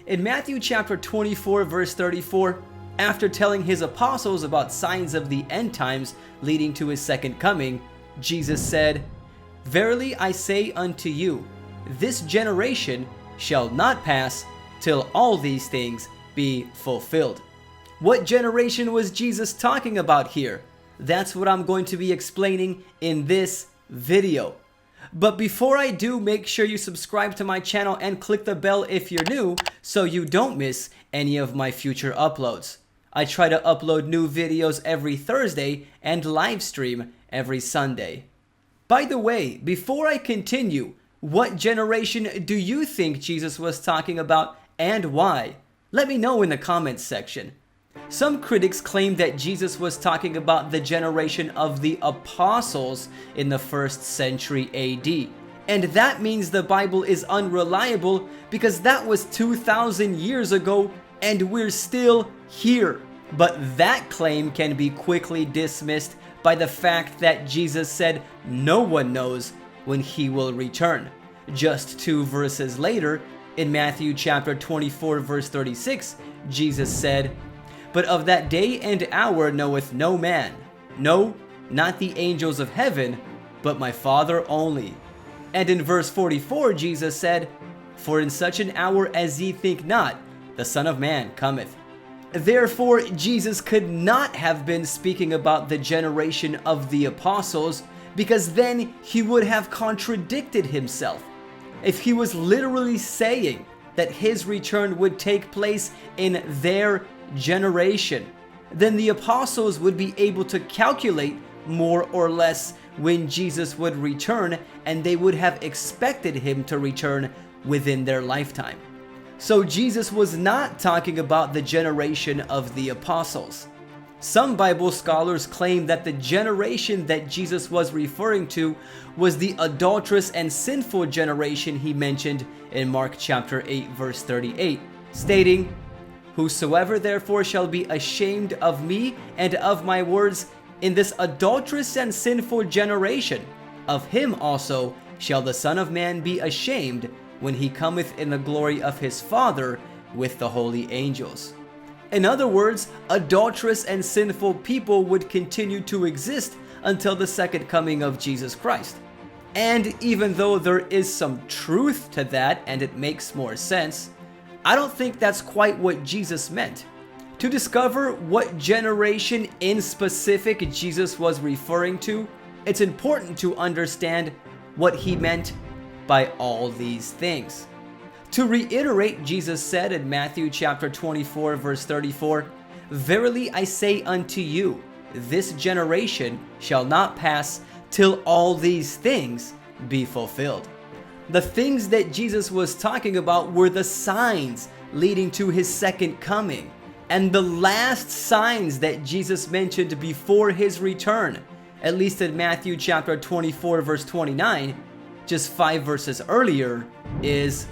In Matthew chapter 24 verse 34, after telling his apostles about signs of the end times leading to his second coming, Jesus said, "Verily I say unto you, this generation shall not pass till all these things be fulfilled." What generation was Jesus talking about here? That's what I'm going to be explaining in this video. But before I do, make sure you subscribe to my channel and click the bell if you're new so you don't miss any of my future uploads. I try to upload new videos every Thursday and live stream every Sunday. By the way, before I continue, what generation do you think Jesus was talking about and why? Let me know in the comments section. Some critics claim that Jesus was talking about the generation of the apostles in the 1st century AD. And that means the Bible is unreliable because that was 2,000 years ago and we're still here. But that claim can be quickly dismissed by the fact that Jesus said no one knows when he will return. Just 2 verses later, in Matthew chapter 24 verse 36, Jesus said, "But of that day and hour knoweth no man, no, not the angels of heaven, but my Father only." And in verse 44, Jesus said, "For in such an hour as ye think not, the Son of Man cometh." Therefore, Jesus could not have been speaking about the generation of the apostles, because then he would have contradicted himself. If he was literally saying that his return would take place in their generation, then the apostles would be able to calculate more or less when Jesus would return, and they would have expected him to return within their lifetime. So Jesus was not talking about the generation of the apostles. Some Bible scholars claim that the generation that Jesus was referring to was the adulterous and sinful generation he mentioned in Mark chapter 8 verse 38, stating, "Whosoever therefore shall be ashamed of me and of my words in this adulterous and sinful generation, of him also shall the Son of Man be ashamed when he cometh in the glory of his Father with the holy angels." In other words, adulterous and sinful people would continue to exist until the second coming of Jesus Christ. And even though there is some truth to that and it makes more sense, I don't think that's quite what Jesus meant. To discover what generation in specific Jesus was referring to, it's important to understand what he meant by all these things. To reiterate, Jesus said in Matthew chapter 24 verse 34, "Verily I say unto you, this generation shall not pass till all these things be fulfilled." The things that Jesus was talking about were the signs leading to his second coming. And the last signs that Jesus mentioned before his return, at least in Matthew chapter 24 verse 29, just 5 verses earlier, is,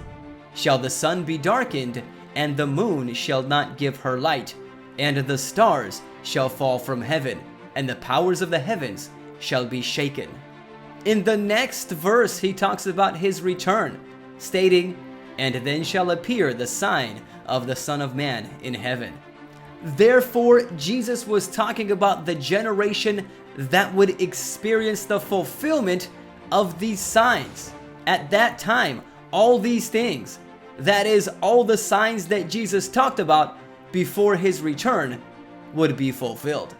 "Shall the sun be darkened, and the moon shall not give her light, and the stars shall fall from heaven, and the powers of the heavens shall be shaken." In the next verse, he talks about his return, stating, "And then shall appear the sign of the Son of Man in heaven." Therefore, Jesus was talking about the generation that would experience the fulfillment of these signs. At that time, all these things, that is, all the signs that Jesus talked about before his return, would be fulfilled.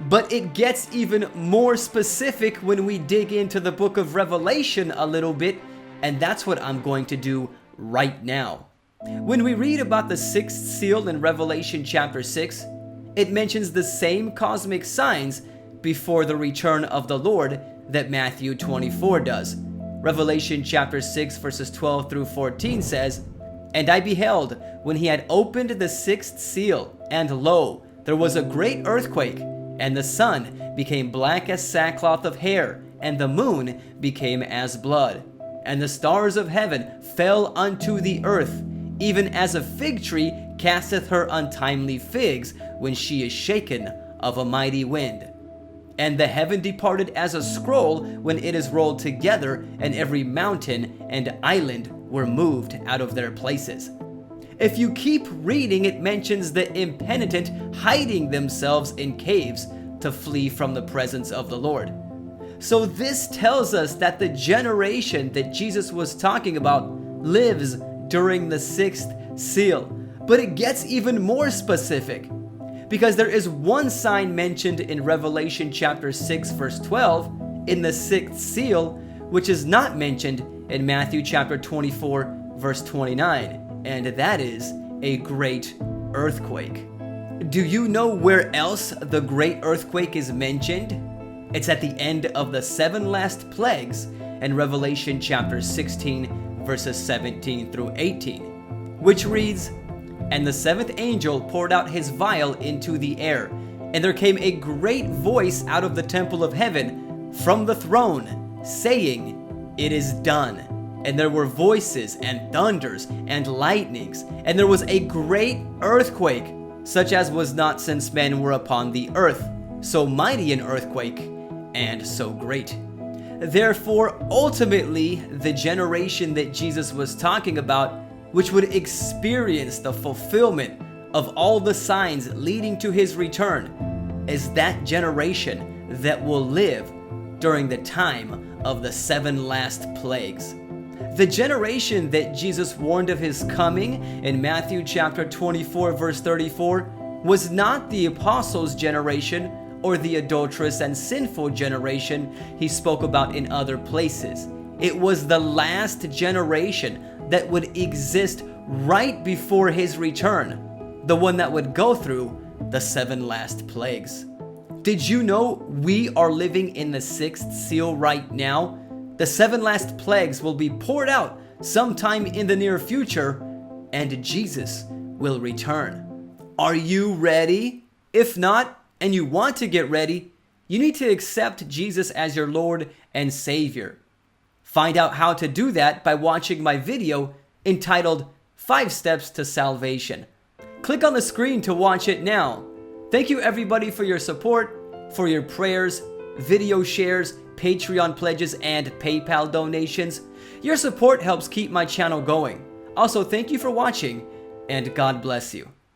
But it gets even more specific when we dig into the book of Revelation a little bit, and that's what I'm going to do right now. When we read about the 6th seal in Revelation chapter 6, it mentions the same cosmic signs before the return of the Lord that Matthew 24 does. Revelation chapter 6 verses 12 through 14 says, "And I beheld when he had opened the 6th seal, and lo, there was a great earthquake, and the sun became black as sackcloth of hair, and the moon became as blood. And the stars of heaven fell unto the earth, even as a fig tree casteth her untimely figs when she is shaken of a mighty wind. And the heaven departed as a scroll when it is rolled together, and every mountain and island were moved out of their places." If you keep reading, it mentions the impenitent hiding themselves in caves to flee from the presence of the Lord. So this tells us that the generation that Jesus was talking about lives during the sixth seal. But it gets even more specific, because there is one sign mentioned in Revelation chapter 6 verse 12 in the sixth seal, which is not mentioned in Matthew chapter 24 verse 29, and that is a great earthquake. Do you know where else the great earthquake is mentioned? It's at the end of the 7 last plagues in Revelation chapter 16 verses 17 through 18, which reads, "And the 7th angel poured out his vial into the air, and there came a great voice out of the temple of heaven from the throne, saying, 'It is done.' And there were voices and thunders and lightnings, and there was a great earthquake, such as was not since men were upon the earth, so mighty an earthquake, and so great." Therefore, ultimately, the generation that Jesus was talking about, which would experience the fulfillment of all the signs leading to his return, is that generation that will live during the time of the 7 last plagues. The generation that Jesus warned of his coming in Matthew chapter 24 verse 34 was not the apostles' generation or the adulterous and sinful generation he spoke about in other places. It was the last generation that would exist right before his return, the one that would go through the 7 last plagues. Did you know we are living in the 6th seal right now? The 7 last plagues will be poured out sometime in the near future, and Jesus will return. Are you ready? If not, and you want to get ready, you need to accept Jesus as your Lord and Savior. Find out how to do that by watching my video entitled 5 Steps to Salvation. Click on the screen to watch it now. Thank you everybody for your support, for your prayers, video shares, Patreon pledges, and PayPal donations. Your support helps keep my channel going. Also, thank you for watching, and God bless you.